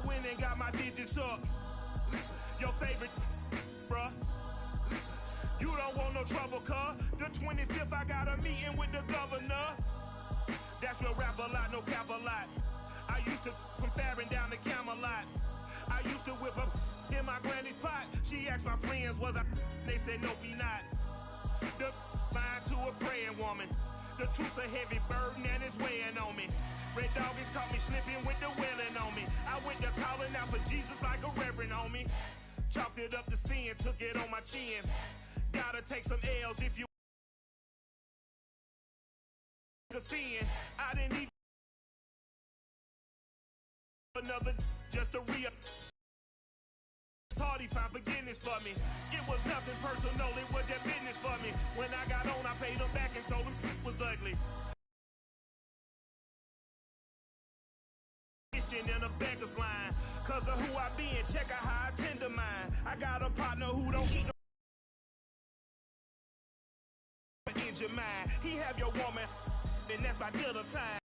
went and got my digits up. Your favorite, bruh. You don't want no trouble, cuz. The 25th, I got a meeting with the governor. That's real rap a lot, no cap a lot. I used to from Farron down to Camelot. I used to whip up in my granny's pot. She asked my friends, was I? They said, nope, he not. The mind to a praying woman. The truth's a heavy burden and it's weighing on me. Red doggies caught me slipping with the wailing on me. I went to calling out for Jesus like a reverend on me. Chalked it up to sin, took it on my chin. Gotta take some L's if you sin. I didn't even another just to re-up. It's hard he found forgiveness for me. It was nothing personal, it was just business for me. When I got on, I paid him back and told him it was ugly. In a beggar's line, cause of who I be and check out how I tend to mine. I got a partner who don't eat no injure mind. He have your woman, and that's by dinner time.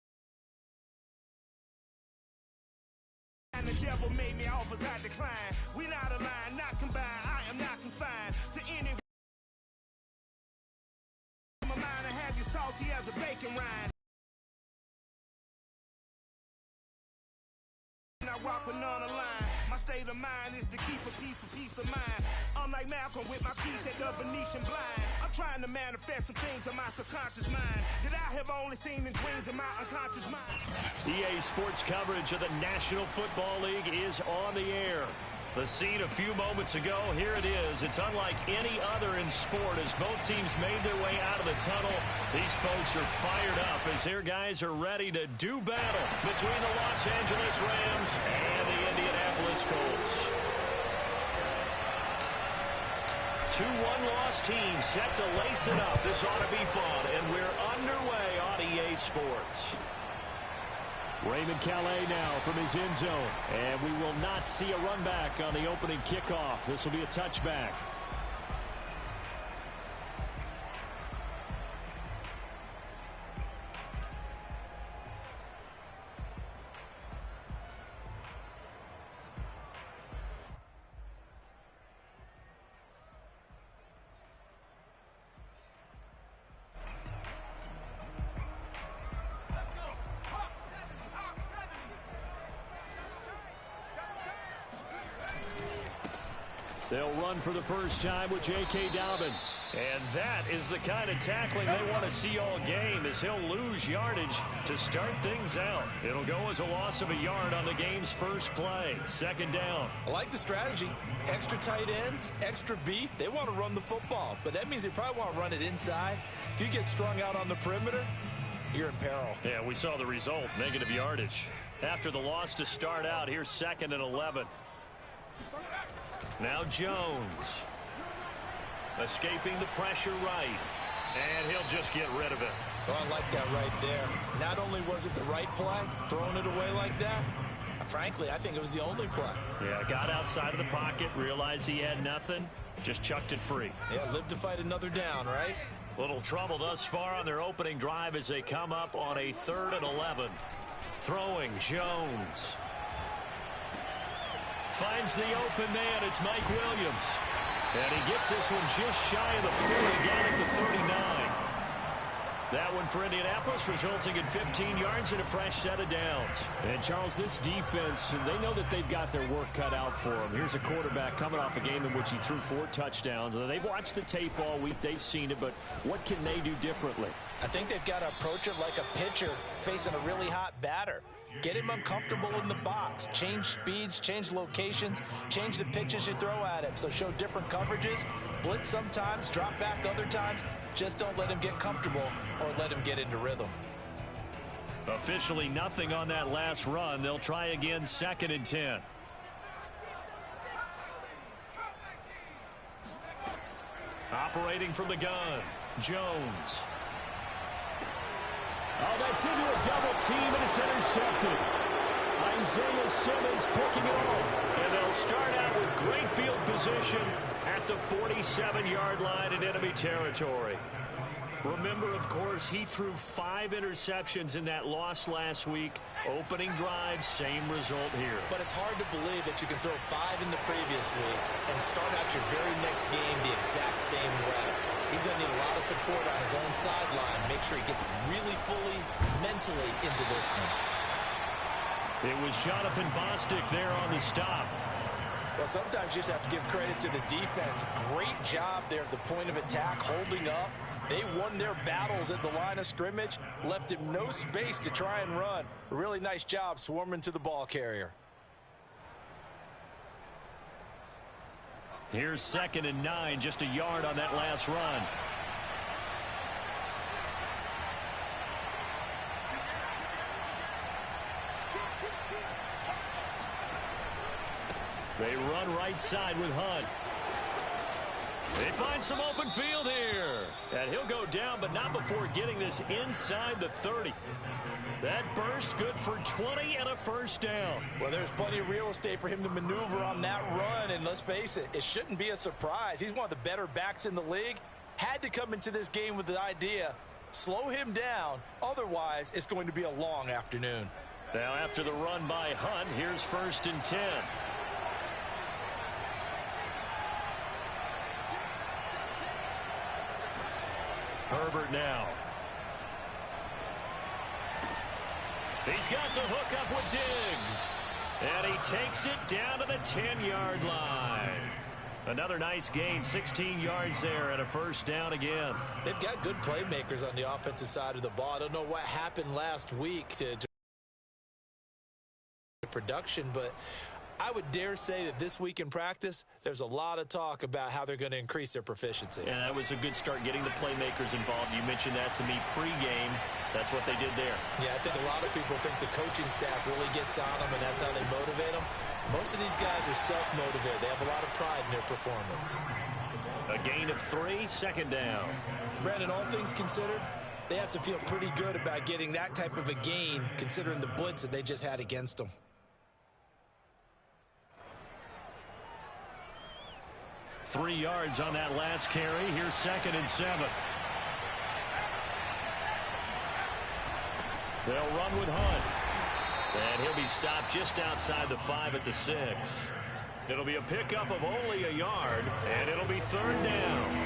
And the devil made me offers I decline. We not aligned, not combined. I am not confined to any. My mind and have you salty as a bacon rind. I rock with none line. My state of mind is to keep a peace of mind. Unlike Malcolm with my piece at the Venetian blinds. I'm trying to manifest some things in my subconscious mind that I have only seen in dreams in my unconscious mind. EA Sports coverage of the National Football League is on the air. The scene a few moments ago, here it is. It's unlike any other in sport as both teams made their way out of the tunnel. These folks are fired up as their guys are ready to do battle between the Los Angeles Rams and the Indianapolis Colts. Two one-loss teams set to lace it up. This ought to be fun, and we're underway on EA Sports. Raymond Calais now from his end zone. And we will not see a run back on the opening kickoff. This will be a touchback. They'll run for the first time with J.K. Dobbins. And that is the kind of tackling they want to see all game as he'll lose yardage to start things out. It'll go as a loss of a yard on the game's first play. Second down. I like the strategy. Extra tight ends, extra beef. They want to run the football, but that means they probably want to run it inside. If you get strung out on the perimeter, you're in peril. Yeah, we saw the result, negative yardage. After the loss to start out, here's 2nd and 11. Now Jones. Escaping the pressure right. And he'll just get rid of it. So I like that right there. Not only was it the right play, throwing it away like that, frankly, I think it was the only play. Yeah, got outside of the pocket, realized he had nothing, just chucked it free. Yeah, live to fight another down, right? Little trouble thus far on their opening drive as they come up on a 3rd and 11. Throwing Jones. Finds the open man. It's Mike Williams. And he gets this one just shy of the 40 down at the 39. That one for Indianapolis resulting in 15 yards and a fresh set of downs. And, Charles, this defense, they know that they've got their work cut out for them. Here's a quarterback coming off a game in which he threw 4 touchdowns. They've watched the tape all week. They've seen it, but what can they do differently? I think they've got to approach it like a pitcher facing a really hot batter. Get him uncomfortable in the box. Change speeds, change locations, change the pitches you throw at him. So show different coverages, blitz sometimes, drop back other times. Just don't let him get comfortable or let him get into rhythm. Officially nothing on that last run. They'll try again 2nd and 10. Operating from the gun, Jones. Oh, that's into a double team, and it's intercepted. Isaiah Simmons picking it off. And they'll start out with great field position at the 47-yard line in enemy territory. Remember, of course, he threw 5 interceptions in that loss last week. Opening drive, same result here. But it's hard to believe that you can throw 5 in the previous week and start out your very next game the exact same way. He's going to need a lot of support on his own sideline. Make sure he gets really fully mentally into this one. It was Jonathan Bostic there on the stop. Well, sometimes you just have to give credit to the defense. Great job there at the point of attack, holding up. They won their battles at the line of scrimmage, left him no space to try and run. A really nice job swarming to the ball carrier. Here's 2nd and 9, just a yard on that last run. They run right side with Hunt. They find some open field here. And he'll go down, but not before getting this inside the 30. That burst good for 20 and a first down. Well, there's plenty of real estate for him to maneuver on that run. And let's face it, it shouldn't be a surprise. He's one of the better backs in the league. Had to come into this game with the idea, slow him down. Otherwise, it's going to be a long afternoon. Now, after the run by Hunt, here's 1st and 10. Herbert now. He's got the hook up with Diggs. And he takes it down to the 10-yard line. Another nice gain, 16 yards there and a first down again. They've got good playmakers on the offensive side of the ball. I don't know what happened last week to production, but I would dare say that this week in practice, there's a lot of talk about how they're going to increase their proficiency. And that was a good start, getting the playmakers involved. You mentioned that to me pregame. That's what they did there. Yeah, I think a lot of people think the coaching staff really gets on them, and that's how they motivate them. Most of these guys are self-motivated. They have a lot of pride in their performance. A gain of 3, 2nd down. Brandon, all things considered, they have to feel pretty good about getting that type of a gain, considering the blitz that they just had against them. Three yards on that last carry. Here's 2nd and 7. They'll run with Hunt. And he'll be stopped just outside the 5 at the 6. It'll be a pickup of only a yard, and it'll be 3rd down.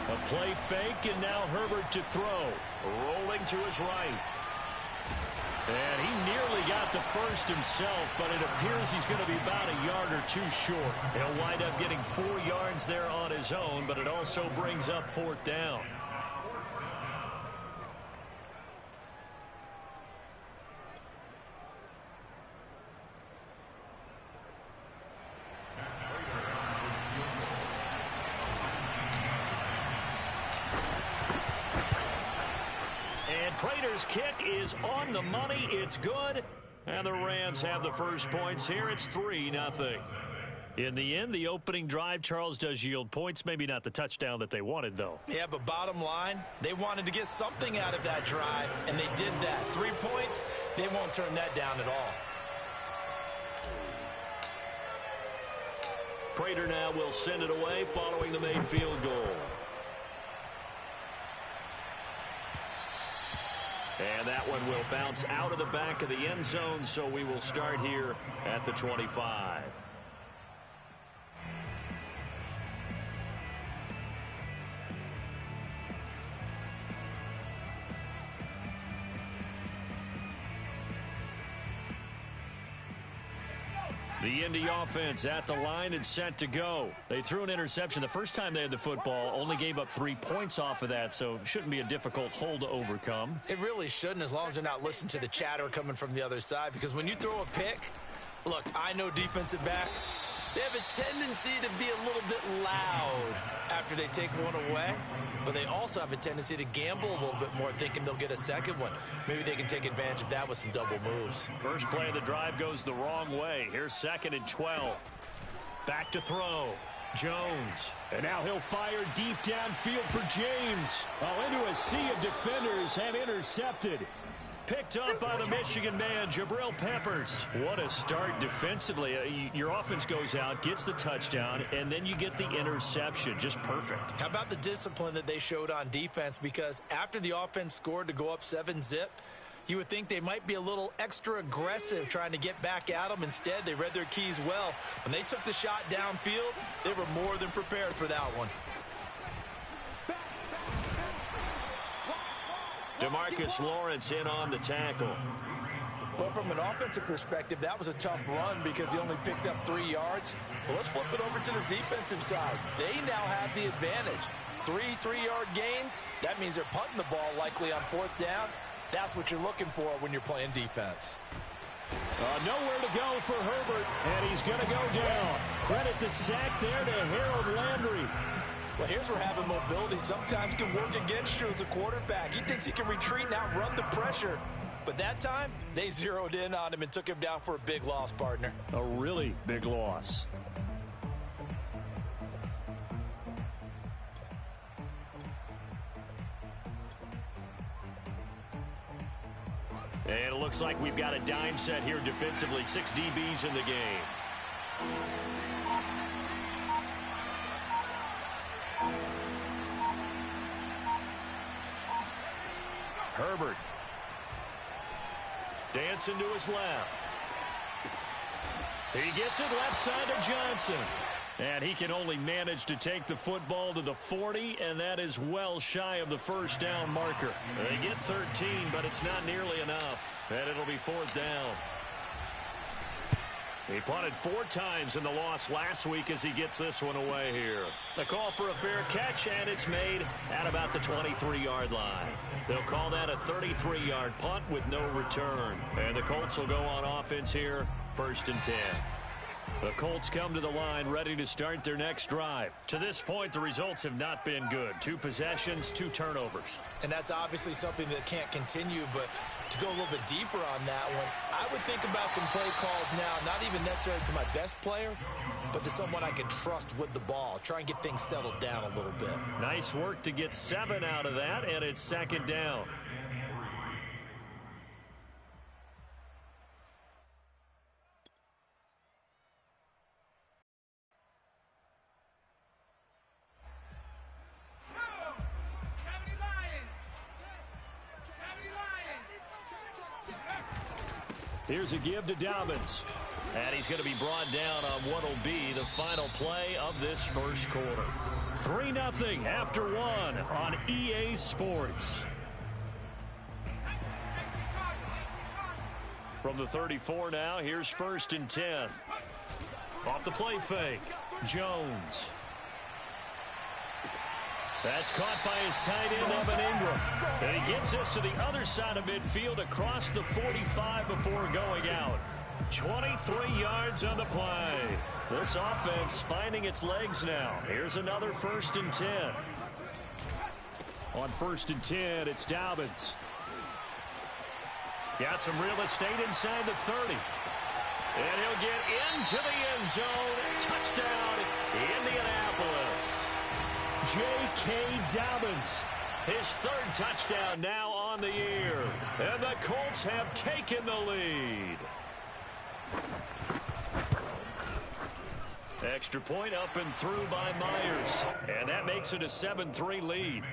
A play fake, and now Herbert to throw. Rolling to his right. And he nearly got the first himself, but it appears he's going to be about a yard or 2 short. He'll wind up getting 4 yards there on his own, but it also brings up 4th down. Prater's kick is on the money. It's good. And the Rams have the first points here. It's 3-0. In the end, the opening drive, Charles, does yield points. Maybe not the touchdown that they wanted, though. Yeah, but bottom line, they wanted to get something out of that drive, and they did that. 3 points, they won't turn that down at all. Prater now will send it away following the made field goal. And that one will bounce out of the back of the end zone, so we will start here at the 25. The Indy offense at the line and set to go. They threw an interception the first time they had the football, only gave up 3 points off of that, so shouldn't be a difficult hole to overcome. It really shouldn't, as long as they're not listening to the chatter coming from the other side, because when you throw a pick, look, I know defensive backs, they have a tendency to be a little bit loud after they take one away, but they also have a tendency to gamble a little bit more, thinking they'll get a second one. Maybe they can take advantage of that with some double moves. First play of the drive goes the wrong way. Here's 2nd and 12. Back to throw. Jones. And now he'll fire deep downfield for James. Oh, into a sea of defenders and intercepted. picked up by the Michigan man, Jabril Peppers. What a start defensively. Your offense goes out, gets the touchdown, and then you get the interception. Just perfect. How about the discipline that they showed on defense? Because after the offense scored to go up 7-zip, you would think they might be a little extra aggressive trying to get back at them. Instead, they read their keys well. When they took the shot downfield, they were more than prepared for that one. DeMarcus Lawrence in on the tackle. Well, from an offensive perspective, that was a tough run because he only picked up 3 yards. Well, let's flip it over to the defensive side. They now have the advantage. 3 3-yard gains, that means they're punting the ball likely on 4th down. That's what you're looking for when you're playing defense. Nowhere to go for Herbert, and he's going to go down. Credit the sack there to Harold Landry. Well, here's where having mobility sometimes can work against you as a quarterback. He thinks he can retreat and outrun the pressure. But that time, they zeroed in on him and took him down for a big loss, partner. A really big loss. And it looks like we've got a dime set here defensively. 6 DBs in the game. Herbert. Dancing to his left. He gets it left side to Johnson. And he can only manage to take the football to the 40, and that is well shy of the first down marker. They get 13, but it's not nearly enough. And it'll be 4th down. He punted 4 times in the loss last week as he gets this one away here. The call for a fair catch, and it's made at about the 23-yard line. They'll call that a 33-yard punt with no return. And the Colts will go on offense here, 1st and 10. The Colts come to the line ready to start their next drive. To this point, the results have not been good. 2 possessions, 2 turnovers. And that's obviously something that can't continue, but to go a little bit deeper on that one, I would think about some play calls now, not even necessarily to my best player, but to someone I can trust with the ball. Try and get things settled down a little bit. Nice work to get 7 out of that, and it's 2nd down. Here's a give to Dobbins. And he's going to be brought down on what will be the final play of this first quarter. 3-0 after 1 on EA Sports. From the 34 now, here's 1st and 10. Off the play fake, Jones. That's caught by his tight end, Evan Ingram. And he gets this to the other side of midfield across the 45 before going out. 23 yards on the play. This offense finding its legs now. Here's another 1st and 10. On 1st and 10, it's Dobbins. Got some real estate inside the 30. And he'll get into the end zone. Touchdown, Indianapolis. J.K. Dobbins, his 3rd touchdown now on the year. And the Colts have taken the lead. Extra point up and through by Myers. And that makes it a 7-3 lead.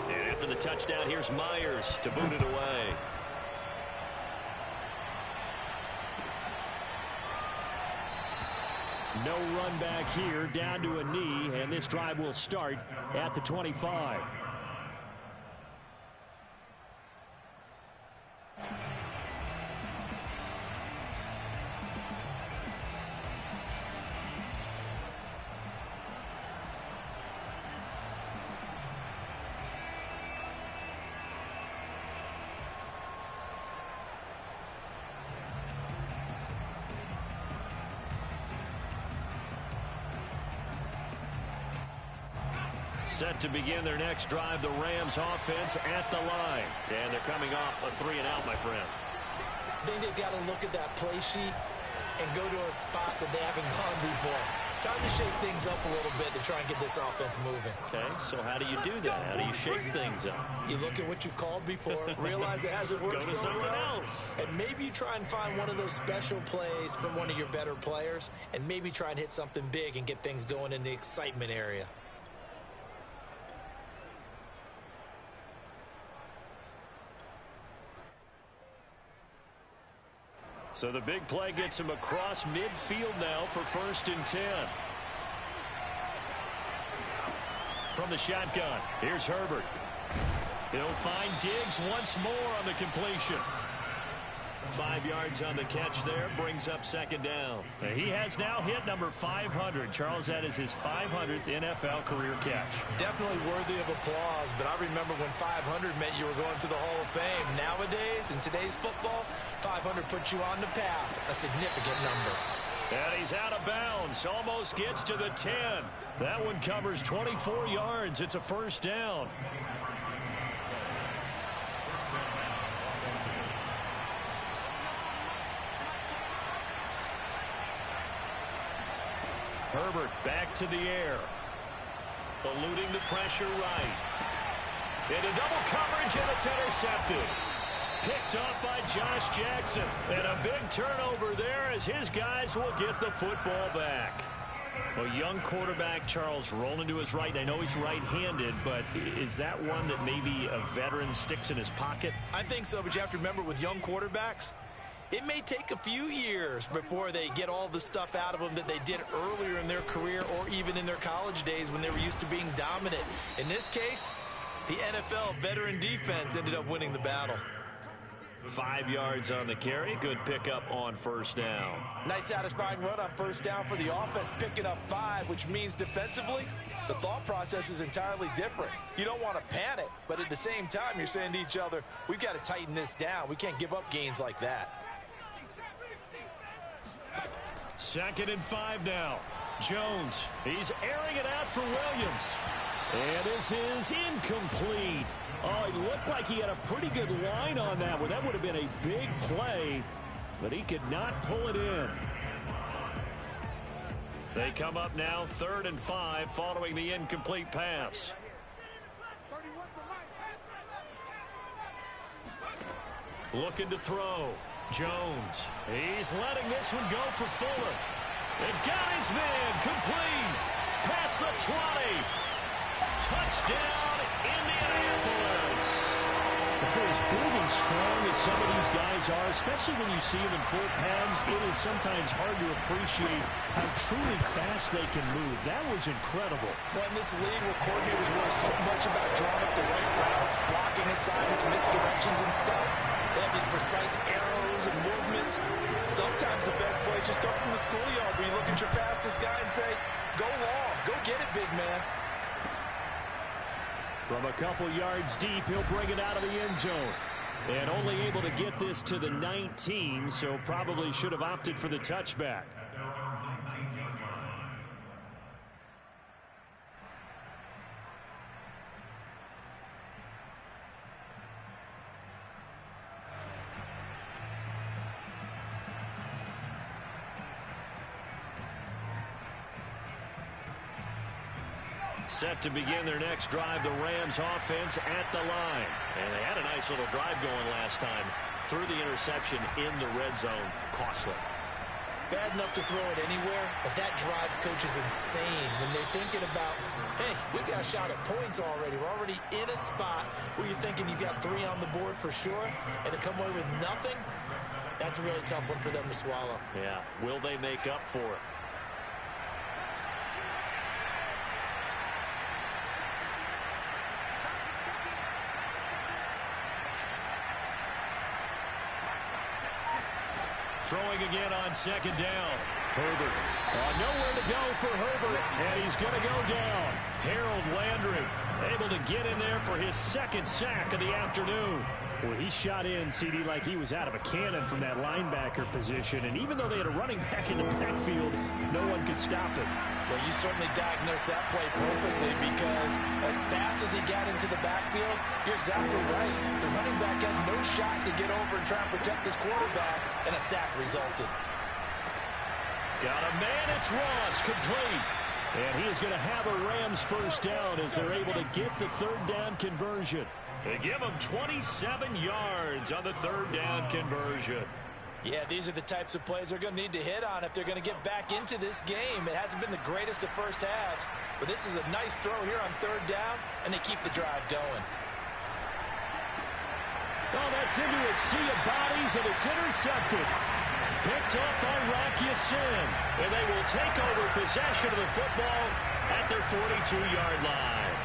And after the touchdown, here's Myers to boot it away. No run back here, down to a knee, and this drive will start at the 25. Set to begin their next drive, the Rams offense at the line. And they're coming off a 3-and-out, my friend. I think they've got to look at that play sheet and go to a spot that they haven't gone before. Time to shake things up a little bit to try and get this offense moving. Okay, so how do you do that? How do you shake things up? You look at what you've called before, realize it hasn't worked Go to so something well, else. and maybe you try and find one of those special plays from one of your better players, and maybe try and hit something big and get things going in the excitement area. So the big play gets him across midfield now for 1st and 10. From the shotgun, here's Herbert. He'll find Diggs once more on the completion. 5 yards on the catch there, brings up 2nd down. He has now hit number 500. Charles, that is his 500th NFL career catch. Definitely worthy of applause, but I remember when 500 meant you were going to the Hall of Fame. Nowadays, in today's football, 500 puts you on the path, a significant number. And he's out of bounds, almost gets to the 10. That one covers 24 yards. It's a 1st down. Herbert back to the air. Eluding the pressure right. Into double coverage, and it's intercepted. Picked up by Josh Jackson. And a big turnover there as his guys will get the football back. A young quarterback, Charles, rolling to his right. I know he's right-handed, but is that one that maybe a veteran sticks in his pocket? I think so, but you have to remember with young quarterbacks, it may take a few years before they get all the stuff out of them that they did earlier in their career or even in their college days when they were used to being dominant. In this case, the NFL veteran defense ended up winning the battle. 5 yards on the carry. Good pickup on 1st down. Nice satisfying run on 1st down for the offense, picking up 5, which means defensively, the thought process is entirely different. You don't want to panic, but at the same time, you're saying to each other, we've got to tighten this down. We can't give up gains like that. 2nd and 5 now. Jones, he's airing it out for Williams. And this is incomplete. Oh, it looked like he had a pretty good line on that one. That would have been a big play, but he could not pull it in. They come up now 3rd and 5 following the incomplete pass. Looking to throw. Jones. He's letting this one go for Fuller. And got his man complete. Past the 20. Touchdown, Indianapolis. For as big and strong as some of these guys are, especially when you see them in full pads, it is sometimes hard to appreciate how truly fast they can move. That was incredible. Well, in this league where coordinators worry so much about drawing up the right routes, blocking assignments, misdirections and stuff, they have these precise arrows and movements. Sometimes the best play is just start from the schoolyard where you look at your fastest guy and say, go long, go get it, big man. From a couple yards deep, he'll bring it out of the end zone. And only able to get this to the 19, so probably should have opted for the touchback. Set to begin their next drive, the Rams offense at the line. And they had a nice little drive going last time. Threw the interception in the red zone. Costly. Bad enough to throw it anywhere, but that drives coaches insane when they're thinking about, hey, we got a shot at points already. We're already in a spot where you're thinking you got 3 on the board for sure, and to come away with nothing, that's a really tough one for them to swallow. Yeah, will they make up for it? Throwing again on 2nd down. Herbert. Nowhere to go for Herbert. And he's going to go down. Harold Landry able to get in there for his 2nd sack of the afternoon. Well, he shot in, CD, like he was out of a cannon from that linebacker position. And even though they had a running back in the backfield, no one could stop it. Well, you certainly diagnosed that play perfectly because as fast as he got into the backfield, you're exactly right. The running back had no shot to get over and try and protect his quarterback, and a sack resulted. Got a man, it's Ross, complete. And he is going to have a Rams first down as they're able to get the third down conversion. They give him 27 yards on the third down conversion. Yeah, these are the types of plays they're going to need to hit on if they're going to get back into this game. It hasn't been the greatest of first halves, but this is a nice throw here on third down, and they keep the drive going. Oh, that's into a sea of bodies, and it's intercepted. Picked up by Rock Ya-Sin, and they will take over possession of the football at their 42-yard line.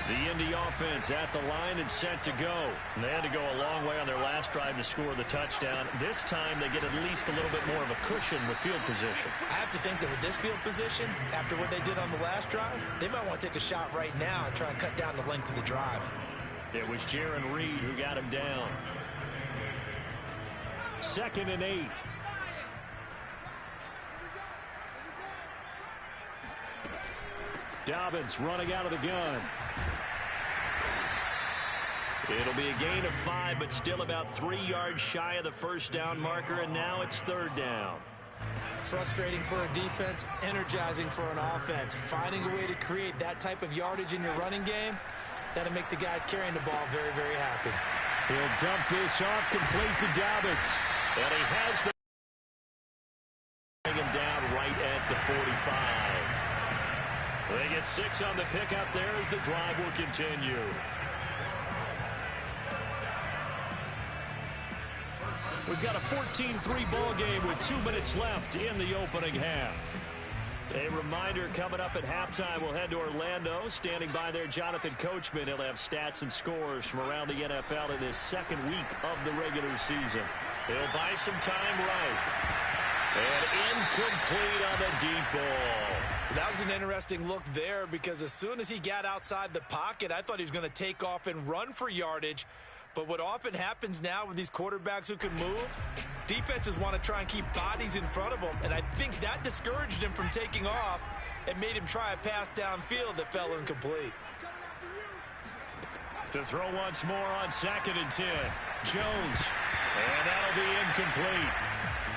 The Indy offense at the line and set to go. And they had to go a long way on their last drive to score the touchdown. This time they get at least a little bit more of a cushion with field position. I have to think that with this field position, after what they did on the last drive, they might want to take a shot right now and try and cut down the length of the drive. It was Jaron Reed who got him down. 2nd and 8. Dobbins running out of the gun. It'll be a gain of 5, but still about 3 yards shy of the first down marker, and now it's third down. Frustrating for a defense, energizing for an offense. Finding a way to create that type of yardage in your running game, that'll make the guys carrying the ball very, very happy. He'll dump this off, complete to Dobbins. And he has the him down right at the 45. They get 6 on the pickup there as the drive will continue. We've got a 14-3 ball game with 2 minutes left in the opening half. A reminder, coming up at halftime, we'll head to Orlando. Standing by there, Jonathan Coachman. He'll have stats and scores from around the NFL in his second week of the regular season. He'll buy some time right. And incomplete on the deep ball. That was an interesting look there because as soon as he got outside the pocket, I thought he was going to take off and run for yardage. But what often happens now with these quarterbacks who can move, defenses want to try and keep bodies in front of them. And I think that discouraged him from taking off and made him try a pass downfield that fell incomplete. To throw once more on 2nd and 10. Jones. And that'll be incomplete.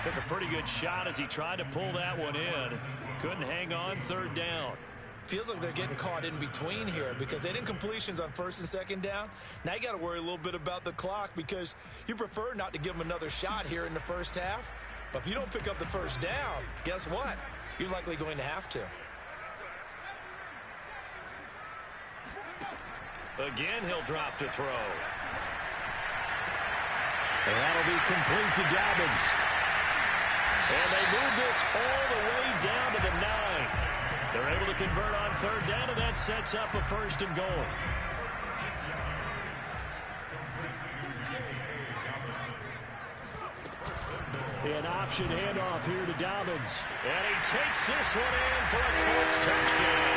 Took a pretty good shot as he tried to pull that one in. Couldn't hang on, third down. Feels like they're getting caught in between here because they did incompletions on 1st and 2nd down. Now you got to worry a little bit about the clock because you prefer not to give them another shot here in the first half. But if you don't pick up the first down, guess what? You're likely going to have to. Again, he'll drop to throw. And that'll be complete to Dobbins. And they move this all the way down to the 9. They're able to convert on third down, and that sets up a 1st and goal. An option handoff here to Dobbins. And he takes this one in for a Colts touchdown.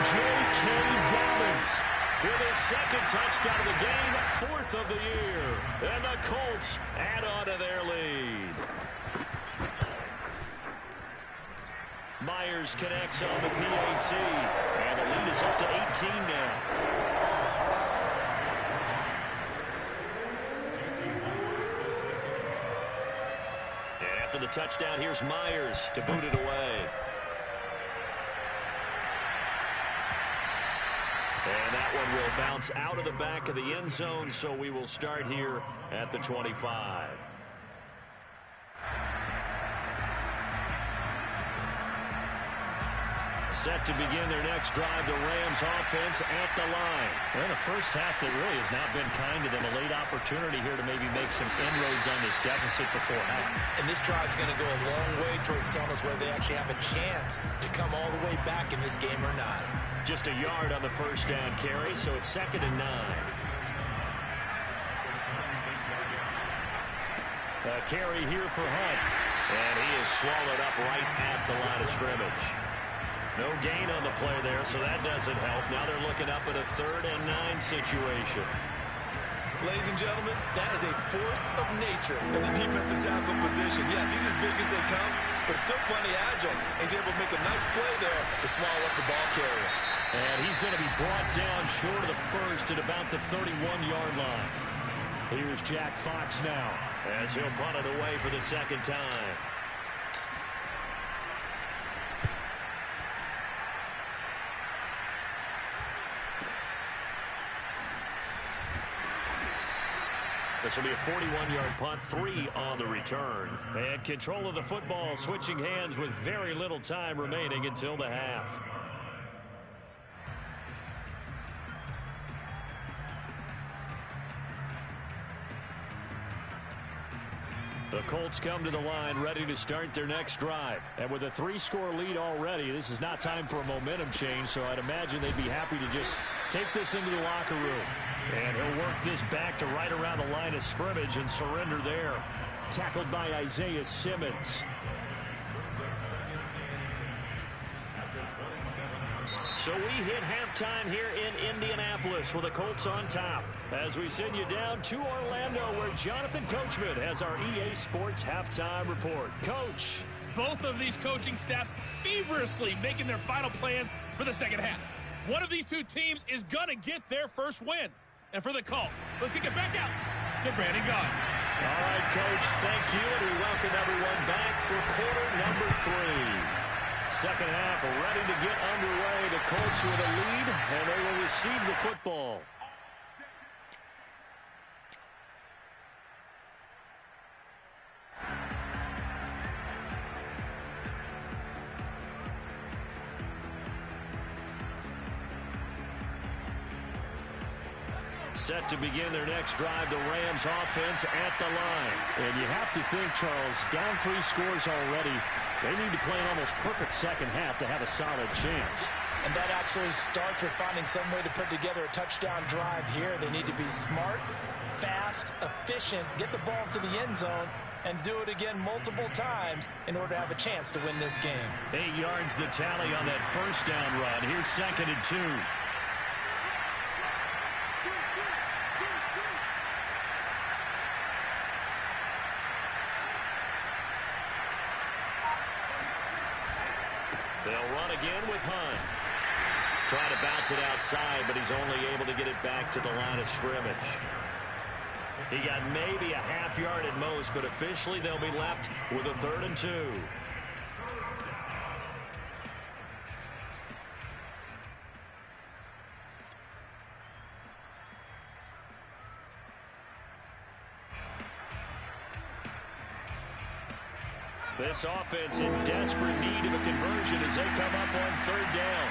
J.K. Dobbins with his 2nd touchdown of the game, 4th of the year. And the Colts add on to their lead. Myers connects on the PAT, and the lead is up to 18 now. And after the touchdown, here's Myers to boot it away. And that one will bounce out of the back of the end zone, so we will start here at the 25. Set to begin their next drive, the Rams offense at the line. Well, in the first half, that really has not been kind to them. A late opportunity here to maybe make some inroads on this deficit before half. And this drive's going to go a long way towards telling us whether they actually have a chance to come all the way back in this game or not. Just a yard on the first down carry, so it's 2nd and 9. A carry here for Hunt. And he is swallowed up right at the line of scrimmage. No gain on the play there, so that doesn't help. Now they're looking up at a 3rd and 9 situation. Ladies and gentlemen, that is a force of nature in the defensive tackle position. Yes, he's as big as they come, but still plenty agile. He's able to make a nice play there to swallow up the ball carrier. And he's going to be brought down short of the first at about the 31-yard line. Here's Jack Fox now as he'll punt it away for the second time. This will be a 41-yard punt, 3 on the return. And control of the football switching hands with very little time remaining until the half. The Colts come to the line ready to start their next drive. And with a 3-score lead already, this is not time for a momentum change, so I'd imagine they'd be happy to just take this into the locker room. And he'll work this back to right around the line of scrimmage and surrender there. Tackled by Isaiah Simmons. So we hit halftime here in Indianapolis with the Colts on top. As we send you down to Orlando, where Jonathan Coachman has our EA Sports halftime report. Coach. Both of these coaching staffs feverishly making their final plans for the second half. One of these two teams is going to get their first win. And for the call, let's kick it back out to Brandon Gaudin. All right, Coach, thank you, and we welcome everyone back for quarter number 3. Second half ready to get underway. The Colts with a lead, and they will receive the football. Set to begin their next drive, the Rams offense at the line. And you have to think, Charles, down 3 scores already. They need to play an almost perfect second half to have a solid chance. And that actually starts with finding some way to put together a touchdown drive here. They need to be smart, fast, efficient, get the ball to the end zone, and do it again multiple times in order to have a chance to win this game. 8 yards the tally on that first down run. Here's 2nd and 2. They'll run again with Hunt. Trying to bounce it outside, but he's only able to get it back to the line of scrimmage. He got maybe a half yard at most, but officially they'll be left with a 3rd and 2. This offense in desperate need of a conversion as they come up on 3rd down.